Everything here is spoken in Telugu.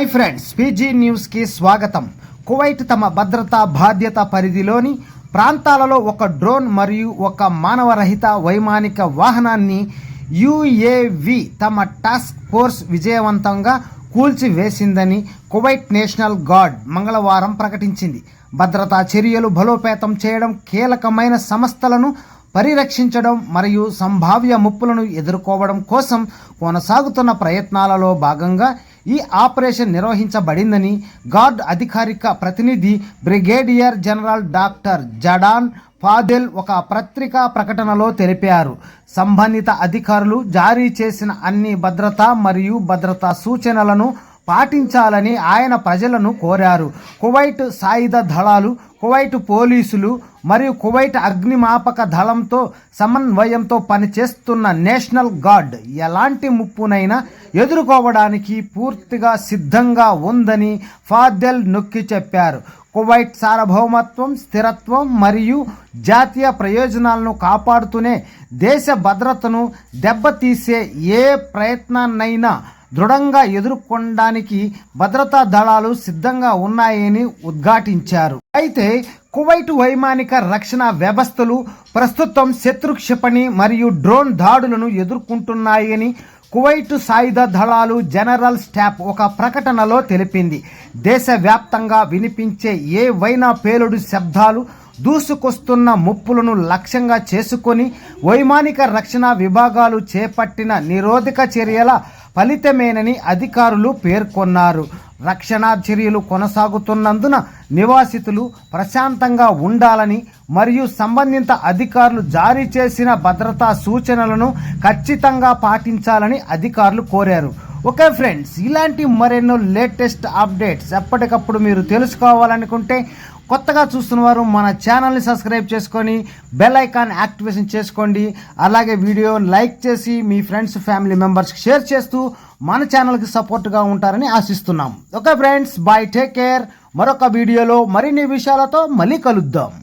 హాయ్ ఫ్రెండ్స్, పీజీ న్యూస్ కి స్వాగతం. కువైట్ తమ భద్రతా బాధ్యత పరిధిలోని ప్రాంతాలలో ఒక డ్రోన్ మరియు ఒక మానవరహిత వైమానిక వాహనాన్ని యుఏవి తమ టాస్క్ ఫోర్స్ విజయవంతంగా కూల్చివేసిందని కువైట్ నేషనల్ గార్డ్ మంగళవారం ప్రకటించింది. భద్రతా చర్యలు బలోపేతం చేయడం, కీలకమైన సంస్థలను పరిరక్షించడం మరియు సంభావ్య ముప్పులను ఎదుర్కోవడం కోసం కొనసాగుతున్న ప్రయత్నాలలో భాగంగా ఈ ఆపరేషన్ నిర్వహించబడిందని గార్డ్ అధికారిక ప్రతినిధి బ్రిగేడియర్ జనరల్ డాక్టర్ జడాన్ ఫాదెల్ ఒక పత్రికా ప్రకటనలో తెలిపారు. సంబంధిత అధికారులు జారీ చేసిన అన్ని భద్రతా సూచనలను పాటించాలని ఆయన ప్రజలను కోరారు. కువైట్ సాయుధ దళాలు, కువైట్ పోలీసులు మరియు కువైట్ అగ్నిమాపక దళంతో సమన్వయంతో పనిచేస్తున్న నేషనల్ గార్డ్ ఎలాంటి ముప్పునైనా ఎదుర్కోవడానికి పూర్తిగా సిద్ధంగా ఉందని ఫాదెల్ నొక్కి చెప్పారు. కువైట్ సార్వభౌమత్వం, స్థిరత్వం మరియు జాతీయ ప్రయోజనాలను కాపాడుతూనే దేశ భద్రతను దెబ్బతీసే ఏ ప్రయత్నాన్నైనా దృఢంగా ఎదుర్కొనడానికి భద్రతా దళాలు సిద్ధంగా ఉన్నాయని ఉద్ఘాటించారు. అయితే కువైట్ వైమానిక రక్షణ వ్యవస్థలు ప్రస్తుతం శత్రు క్షిపణి మరియు డ్రోన్ దాడులను ఎదుర్కొంటున్నాయని కువైట్ సాయుధ దళాలు జనరల్ స్టాఫ్ ఒక ప్రకటనలో తెలిపింది. దేశవ్యాప్తంగా వినిపించే ఏవైనా పేలుడు శబ్దాలు, దూసుకొస్తున్న ముప్పులను లక్ష్యంగా చేసుకొని వైమానిక రక్షణ విభాగాలు చేపట్టిన నిరోధక చర్యల ఫలితమేనని అధికారులు పేర్కొన్నారు. రక్షణ చర్యలు కొనసాగుతున్నందున నివాసితులు ప్రశాంతంగా ఉండాలని మరియు సంబంధిత అధికారులు జారీ చేసిన భద్రతా సూచనలను ఖచ్చితంగా పాటించాలని అధికారులు కోరారు. ఓకే ఫ్రెండ్స్, ఇలాంటి మరెన్నో లేటెస్ట్ అప్డేట్స్ ఎప్పటికప్పుడు మీరు తెలుసుకోవాలనుకుంటే కొత్తగా చూస్తున్న వారు మన ఛానల్ని సబ్స్క్రైబ్ చేసుకొని బెల్ ఐకాన్ యాక్టివేషన్ చేసుకోండి. అలాగే వీడియోని లైక్ చేసి మీ ఫ్రెండ్స్, ఫ్యామిలీ మెంబర్స్కి షేర్ చేస్తూ మన ఛానల్కి సపోర్ట్గా ఉంటారని ఆశిస్తున్నాం. Okay friends, bye, take care. మరొక వీడియోలో మరిన్ని విషయాలతో మళ్ళీ కలుద్దాం.